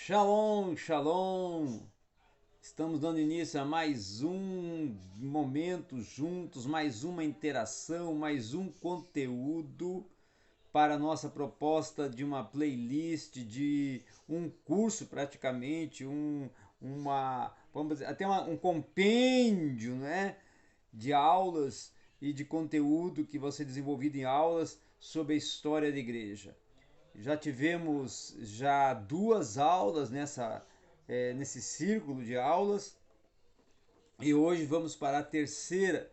Shalom, shalom! Estamos dando início a mais um momento juntos, mais uma interação, mais um conteúdo para a nossa proposta de uma playlist, de um curso praticamente, vamos dizer, até um compêndio, né, de aulas e de conteúdo que vai ser desenvolvido em aulas sobre a história da igreja. Já tivemos já duas aulas nesse círculo de aulas e hoje vamos para a terceira.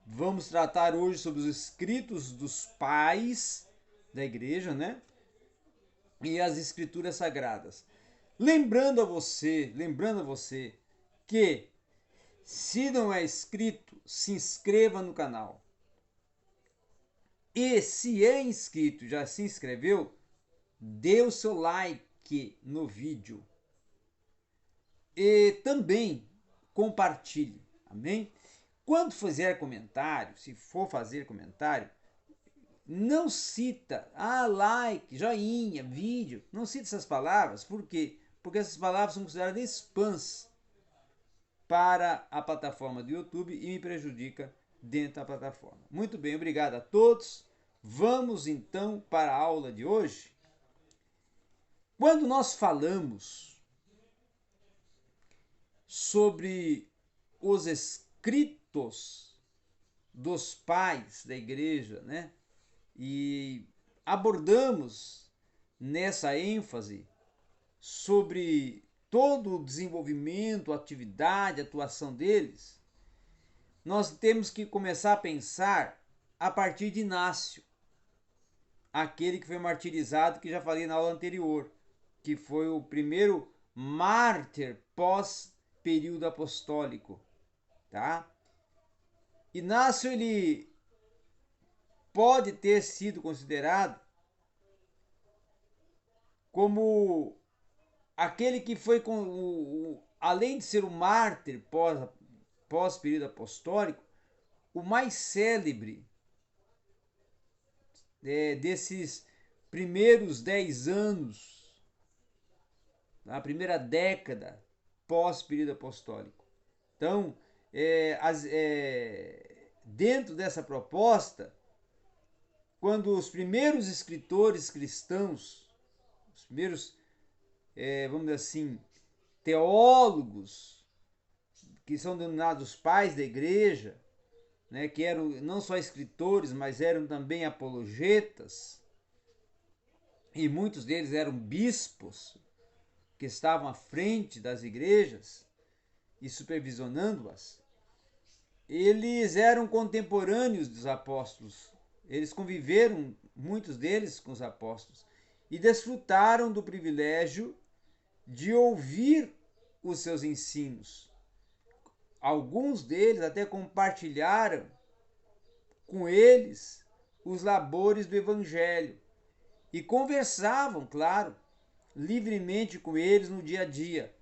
Vamos tratar hoje sobre os escritos dos pais da igreja, né? E as escrituras sagradas. Lembrando a você que se não é inscrito, se inscreva no canal. E se é inscrito, já se inscreveu, dê o seu like no vídeo e também compartilhe, amém? Quando fizer comentário, se for fazer comentário, não cita like, joinha, vídeo, não cita essas palavras, por quê? Porque essas palavras são consideradas spams para a plataforma do YouTube e me prejudica dentro da plataforma. Muito bem, obrigado a todos. Vamos então para a aula de hoje. Quando nós falamos sobre os escritos dos pais da igreja, né? E abordamos nessa ênfase sobre todo o desenvolvimento, atividade, atuação deles, nós temos que começar a pensar a partir de Inácio, aquele que foi martirizado, que já falei na aula anterior, que foi o primeiro mártir pós período apostólico, tá? Inácio, ele pode ter sido considerado como aquele que foi além de ser o mártir pós período apostólico, o mais célebre desses primeiros 10 anos, a primeira década pós período apostólico. Então, dentro dessa proposta, quando os primeiros escritores cristãos, os primeiros, vamos dizer assim, teólogos, que são denominados pais da igreja, né, que eram não só escritores, mas eram também apologetas, e muitos deles eram bispos, que estavam à frente das igrejas e supervisionando-as. Eles eram contemporâneos dos apóstolos, eles conviveram, muitos deles, com os apóstolos, e desfrutaram do privilégio de ouvir os seus ensinos. Alguns deles até compartilharam com eles os labores do evangelho e conversavam, claro, livremente com eles no dia a dia.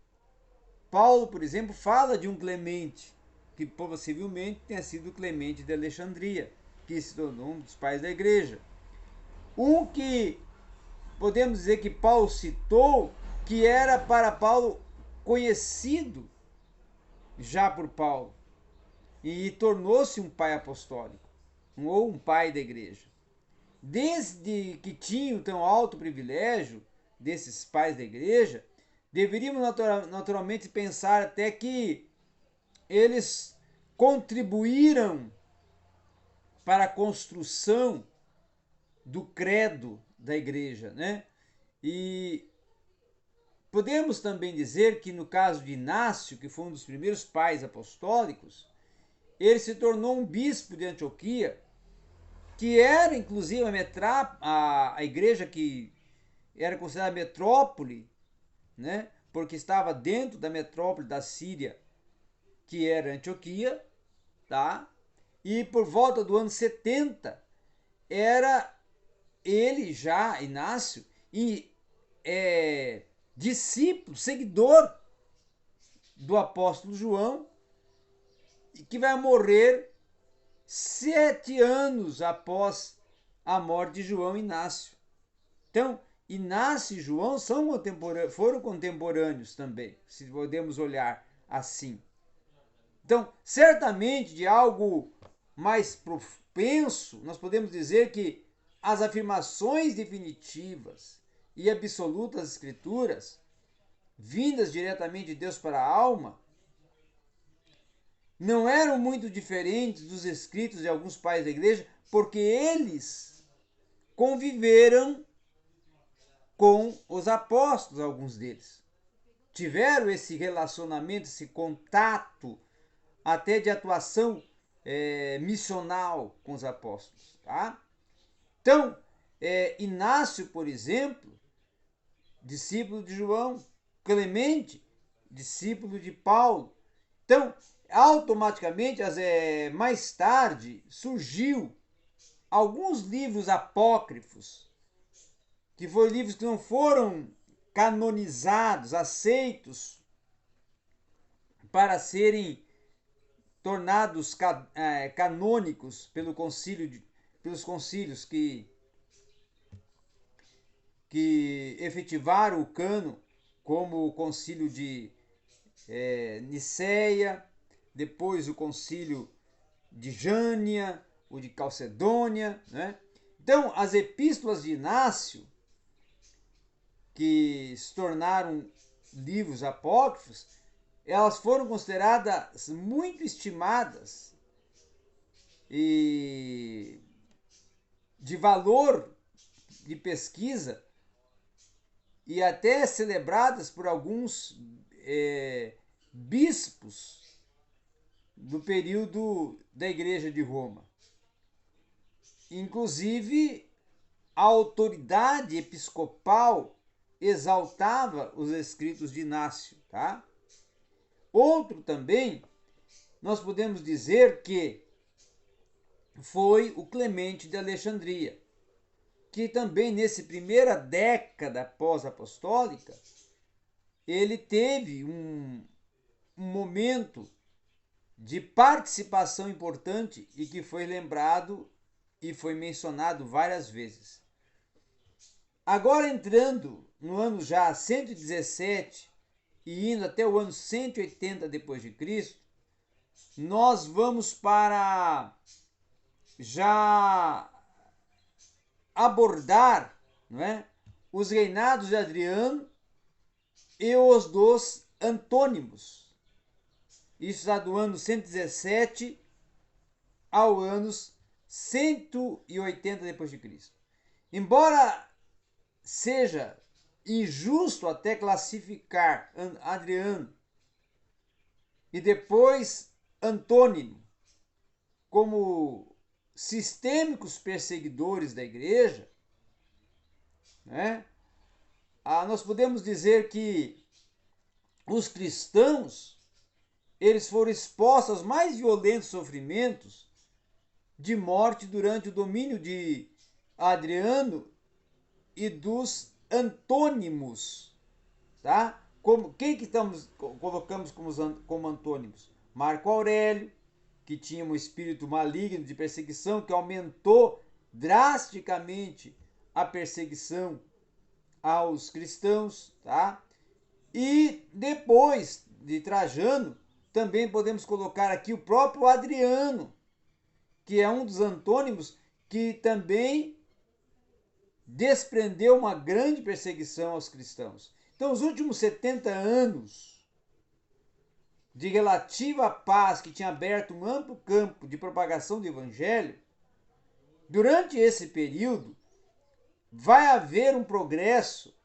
Paulo, por exemplo, fala de um Clemente, que possivelmente tenha sido Clemente de Alexandria, que se tornou um dos pais da igreja. Um que podemos dizer que Paulo citou, que era para Paulo conhecido já por Paulo, e tornou-se um pai apostólico, ou um pai da igreja. Desde que tinham tão alto privilégio desses pais da igreja, deveríamos naturalmente pensar até que eles contribuíram para a construção do credo da igreja, né? E podemos também dizer que no caso de Inácio, que foi um dos primeiros pais apostólicos, ele se tornou um bispo de Antioquia, que era inclusive a igreja que era considerada metrópole, né? Porque estava dentro da metrópole da Síria, que era Antioquia, tá? E por volta do ano 70 era ele já, Inácio, e discípulo, seguidor do apóstolo João, que vai morrer 7 anos após a morte de João Inácio. Então, Inácio e João foram contemporâneos também, se podemos olhar assim. Então, certamente de algo mais propenso, nós podemos dizer que as afirmações definitivas e absolutas das Escrituras, vindas diretamente de Deus para a alma, não eram muito diferentes dos escritos de alguns pais da igreja, porque eles conviveram com os apóstolos, alguns deles. Tiveram esse relacionamento, esse contato, até de atuação missional com os apóstolos. Tá? Então, Inácio, por exemplo, discípulo de João, Clemente, discípulo de Paulo. Então, automaticamente, mais tarde, surgiu alguns livros apócrifos, que foram livros que não foram canonizados, aceitos para serem tornados canônicos pelos concílios que efetivaram o cano, como o concílio de Niceia, depois o concílio de Jânia, o de Calcedônia, né? Então, as epístolas de Inácio, que se tornaram livros apócrifos, elas foram consideradas muito estimadas e de valor de pesquisa e até celebradas por alguns bispos do período da Igreja de Roma. Inclusive, a autoridade episcopal exaltava os escritos de Inácio. Tá? Outro também, nós podemos dizer que foi o Clemente de Alexandria, que também nessa primeira década pós-apostólica, ele teve um momento de participação importante e que foi lembrado e foi mencionado várias vezes. Agora, entrando no ano já 117 e indo até o ano 180 depois de Cristo, nós vamos para já abordar, não é, os reinados de Adriano e os dos antônimos. Isso está do ano 117 ao anos 180 depois de Cristo. Embora seja injusto até classificar Adriano e depois Antônimo como sistêmicos perseguidores da igreja, né? Nós podemos dizer que os cristãos, eles foram expostos aos mais violentos sofrimentos de morte durante o domínio de Adriano e dos antônimos, tá? Quem que colocamos como antônimos? Marco Aurélio, que tinha um espírito maligno de perseguição, que aumentou drasticamente a perseguição aos cristãos, tá? E depois de Trajano, também podemos colocar aqui o próprio Adriano, que é um dos antônimos que também desprendeu uma grande perseguição aos cristãos. Então, os últimos 70 anos de relativa paz, que tinha aberto um amplo campo de propagação do evangelho, durante esse período vai haver um progresso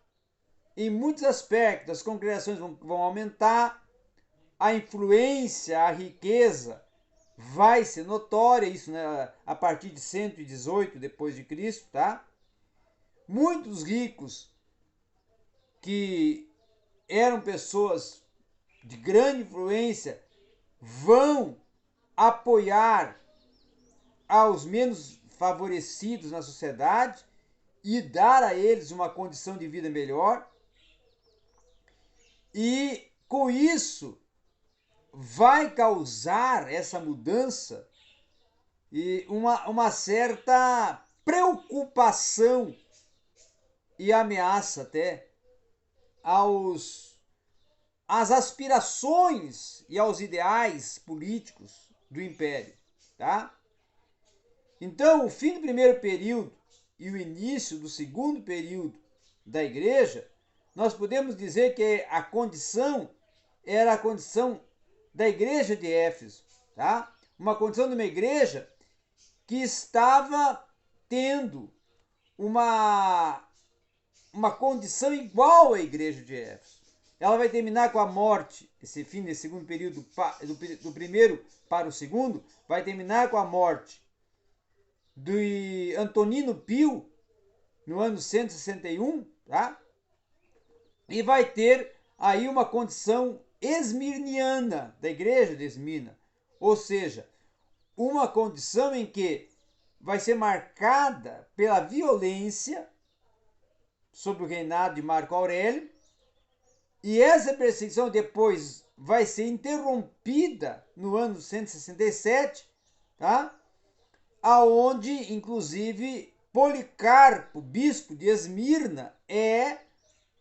em muitos aspectos. As congregações vão aumentar, a influência, a riqueza vai ser notória, isso, né, a partir de 118 depois de Cristo, tá? Muitos ricos que eram pessoas de grande influência vão apoiar aos menos favorecidos na sociedade e dar a eles uma condição de vida melhor. E com isso vai causar essa mudança e uma certa preocupação e ameaça até às aspirações e aos ideais políticos do império, tá? Então, o fim do primeiro período e o início do segundo período da igreja, nós podemos dizer que a condição era a condição da igreja de Éfeso, tá? Uma condição de uma igreja que estava tendo uma condição igual à igreja de Éfeso. Ela vai terminar com a morte, esse fim desse segundo período, do primeiro para o segundo, vai terminar com a morte de Antonino Pio, no ano 161, tá? E vai ter aí uma condição esmirniana, da igreja de Esmirna, ou seja, uma condição em que vai ser marcada pela violência sob o reinado de Marco Aurélio, e essa perseguição depois vai ser interrompida no ano 167, tá? Aonde, inclusive, Policarpo, bispo de Esmirna,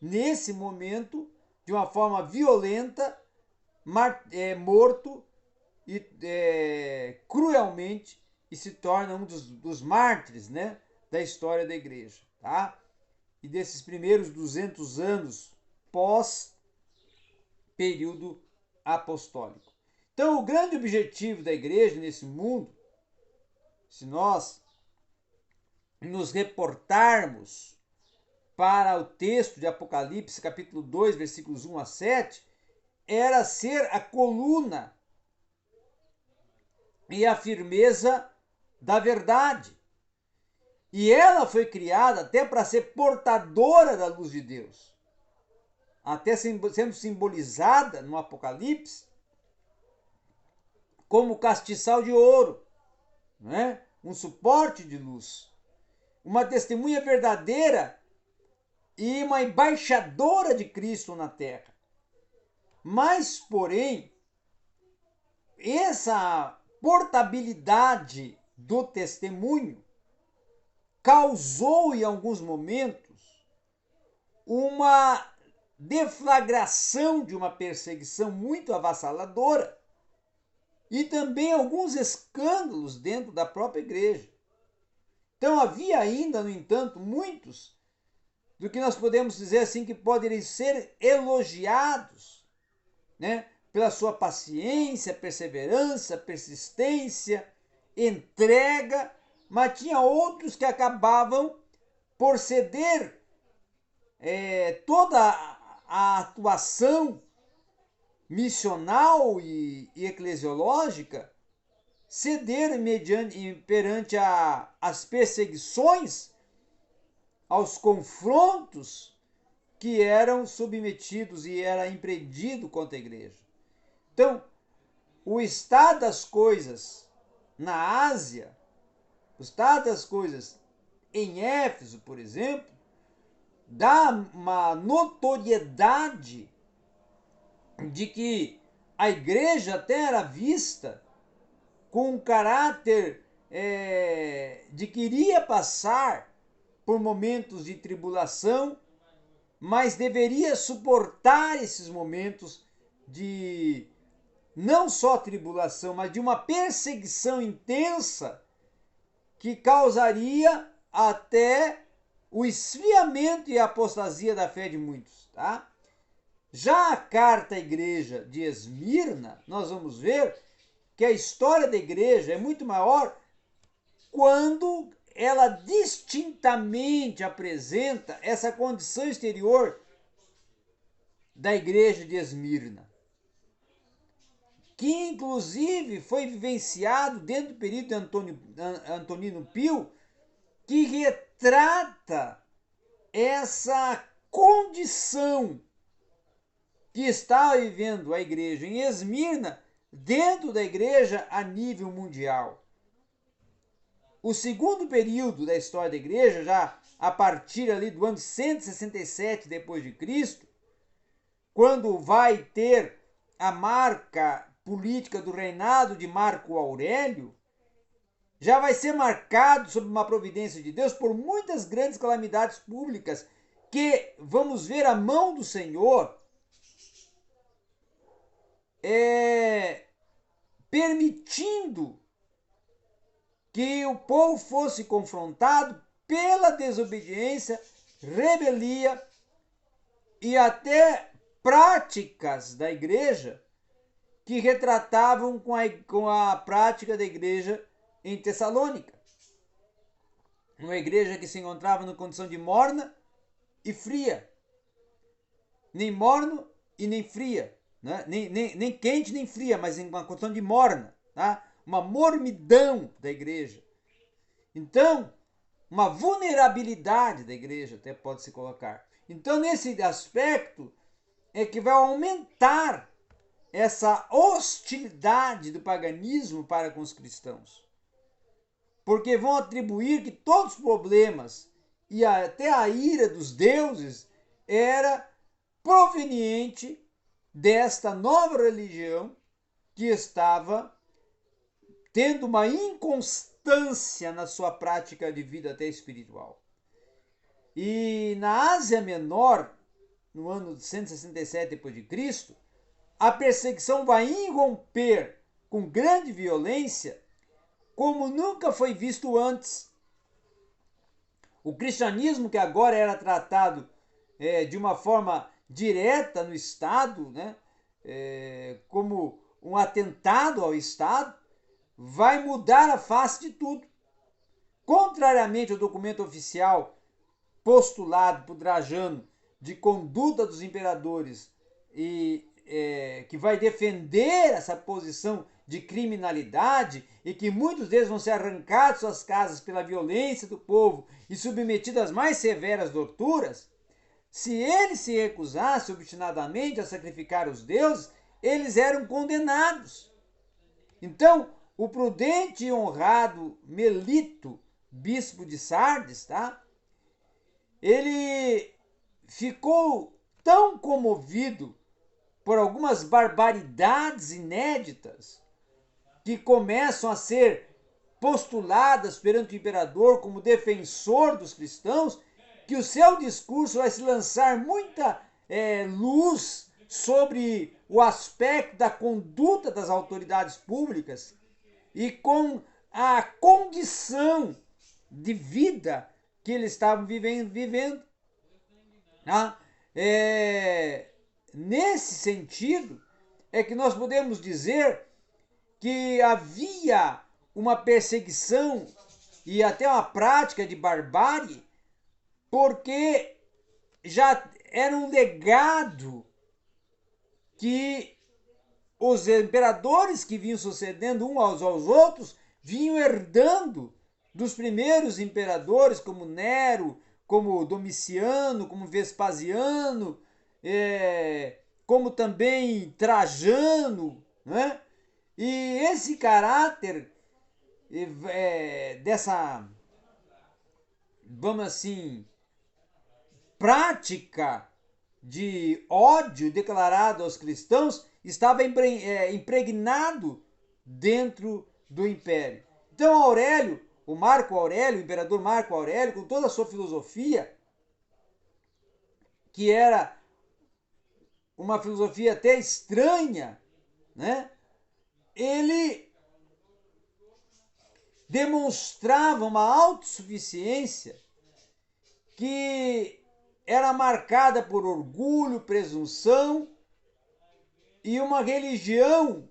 nesse momento, de uma forma violenta, morto e cruelmente, e se torna um dos mártires, né, da história da igreja, tá? E desses primeiros 200 anos pós período apostólico. Então, o grande objetivo da igreja nesse mundo, se nós nos reportarmos para o texto de Apocalipse, capítulo 2, versículos 1 a 7, era ser a coluna e a firmeza da verdade. E ela foi criada até para ser portadora da luz de Deus. Até sendo simbolizada no Apocalipse como castiçal de ouro, né? Um suporte de luz, uma testemunha verdadeira e uma embaixadora de Cristo na terra. Mas, porém, essa portabilidade do testemunho causou em alguns momentos uma deflagração de uma perseguição muito avassaladora e também alguns escândalos dentro da própria igreja. Então havia ainda, no entanto, muitos do que nós podemos dizer assim que poderiam ser elogiados, né, pela sua paciência, perseverança, persistência, entrega, mas tinha outros que acabavam por ceder toda a atuação missional e eclesiológica, ceder perante as perseguições, aos confrontos que eram submetidos e era empreendido contra a igreja. Então, o estado das coisas na Ásia, o estado das coisas em Éfeso, por exemplo, dá uma notoriedade de que a igreja até era vista com um caráter de que iria passar por momentos de tribulação, mas deveria suportar esses momentos de não só tribulação, mas de uma perseguição intensa que causaria até o esfriamento e a apostasia da fé de muitos, tá? Já a carta à igreja de Esmirna, nós vamos ver que a história da igreja é muito maior quando ela distintamente apresenta essa condição exterior da igreja de Esmirna, que inclusive foi vivenciado dentro do período de Antonino Pio, que retrata essa condição que está vivendo a igreja em Esmirna dentro da igreja a nível mundial. O segundo período da história da igreja, já a partir ali do ano 167 depois de Cristo, quando vai ter a marca política do reinado de Marco Aurélio, já vai ser marcado sob uma providência de Deus por muitas grandes calamidades públicas que vamos ver a mão do Senhor permitindo que o povo fosse confrontado pela desobediência, rebelia e até práticas da igreja que retratavam com a prática da igreja em Tessalônica. Uma igreja que se encontrava na condição de morna e fria. Nem morno e nem fria. Né? Nem quente nem fria, mas em uma condição de morna. Tá? Uma mormidão da igreja. Então, uma vulnerabilidade da igreja até pode se colocar. Então, nesse aspecto, é que vai aumentar essa hostilidade do paganismo para com os cristãos. Porque vão atribuir que todos os problemas e até a ira dos deuses era proveniente desta nova religião que estava tendo uma inconstância na sua prática de vida até espiritual. E na Ásia Menor, no ano de 167 d.C., a perseguição vai irromper com grande violência, como nunca foi visto antes. O cristianismo, que agora era tratado de uma forma direta no Estado, né, como um atentado ao Estado, vai mudar a face de tudo. Contrariamente ao documento oficial postulado por Trajano de conduta dos imperadores e que vai defender essa posição de criminalidade e que muitos deles vão ser arrancados de suas casas pela violência do povo e submetidos às mais severas torturas, se eles se recusassem obstinadamente a sacrificar os deuses, eles eram condenados. Então, o prudente e honrado Melito, bispo de Sardes, tá? Ele ficou tão comovido por algumas barbaridades inéditas que começam a ser postuladas perante o imperador como defensor dos cristãos, que o seu discurso vai se lançar muita luz sobre o aspecto da conduta das autoridades públicas e com a condição de vida que eles estavam vivendo. Tá? Nesse sentido, é que nós podemos dizer que havia uma perseguição e até uma prática de barbárie, porque já era um legado que os imperadores que vinham sucedendo uns aos outros vinham herdando dos primeiros imperadores, como Nero, como Domiciano, como Vespasiano, como também Trajano, né? E esse caráter dessa, vamos assim, prática de ódio declarado aos cristãos estava impregnado dentro do império. Então Aurélio, o imperador Marco Aurélio, com toda a sua filosofia, que era uma filosofia até estranha, né? Ele demonstrava uma autossuficiência que era marcada por orgulho, presunção e uma religião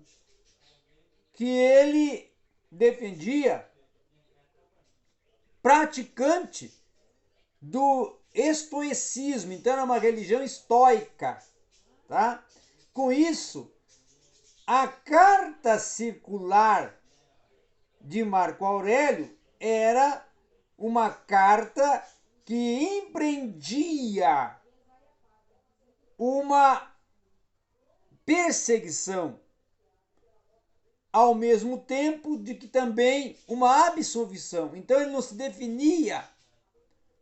que ele defendia praticante do estoicismo. Então era uma religião estoica, tá? Com isso, a carta circular de Marco Aurélio era uma carta que empreendia uma perseguição, ao mesmo tempo de que também uma absolvição. Então ele não se definia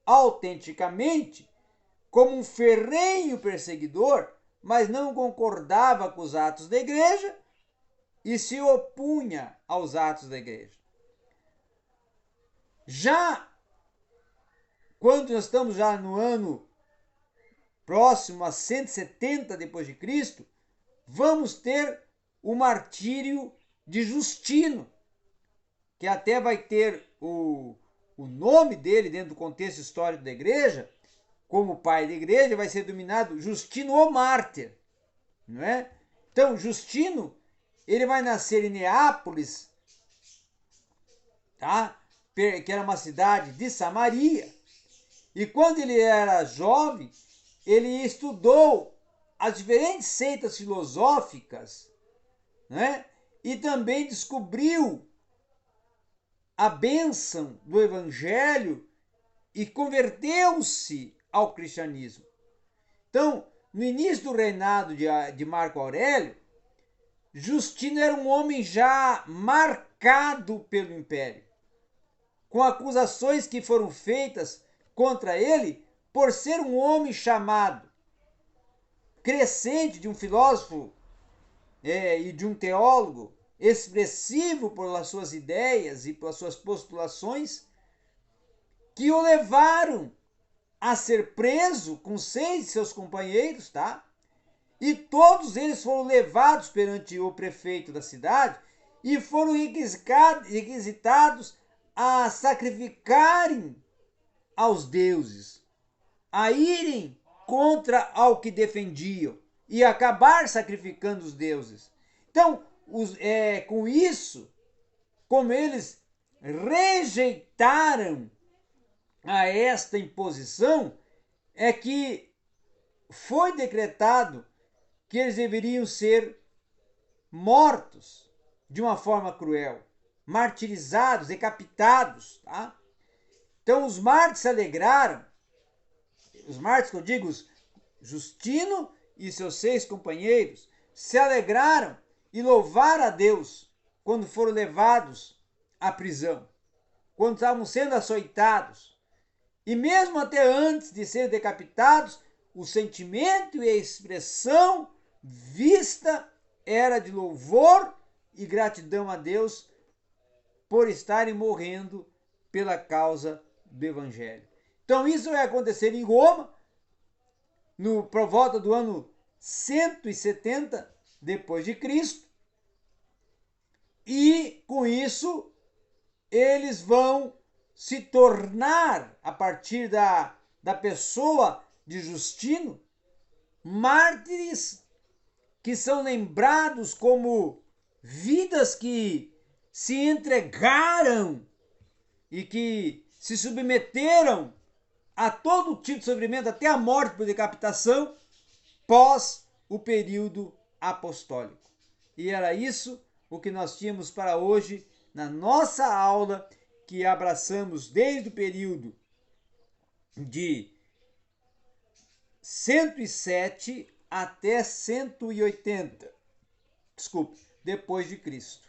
autenticamente como um ferrenho perseguidor, mas não concordava com os atos da igreja e se opunha aos atos da igreja. Já quando nós estamos já no ano próximo a 170 depois de Cristo, vamos ter o martírio de Justino, que até vai ter o nome dele dentro do contexto histórico da igreja, como pai da igreja, vai ser denominado Justino o Mártir, não é? Então, Justino, ele vai nascer em Neápolis, tá? Que era uma cidade de Samaria, e quando ele era jovem, ele estudou as diferentes seitas filosóficas, né? E também descobriu a bênção do evangelho e converteu-se ao cristianismo. Então, no início do reinado de Marco Aurélio, Justino era um homem já marcado pelo império, com acusações que foram feitas contra ele por ser um homem chamado crescente de um filósofo e de um teólogo expressivo pelas suas ideias e pelas suas postulações, que o levaram a ser preso com 6 de seus companheiros, tá? E todos eles foram levados perante o prefeito da cidade e foram requisitados a sacrificarem aos deuses, a irem contra ao que defendiam e acabar sacrificando os deuses. Então, com isso, como eles rejeitaram a esta imposição, é que foi decretado que eles deveriam ser mortos de uma forma cruel, martirizados, decapitados, tá? Então os mártires se alegraram, os mártires que eu digo, Justino e seus 6 companheiros, se alegraram e louvaram a Deus quando foram levados à prisão, quando estavam sendo açoitados. E mesmo até antes de serem decapitados, o sentimento e a expressão vista era de louvor e gratidão a Deus por estarem morrendo pela causa do Evangelho. Então isso vai acontecer em Roma, por volta do ano 170 depois de Cristo, e com isso eles vão se tornar, a partir da pessoa de Justino, mártires que são lembrados como vidas que se entregaram e que se submeteram a todo tipo de sofrimento, até a morte por decapitação, pós o período apostólico. E era isso o que nós tínhamos para hoje na nossa aula, que abraçamos desde o período de 107 até 180, depois de Cristo.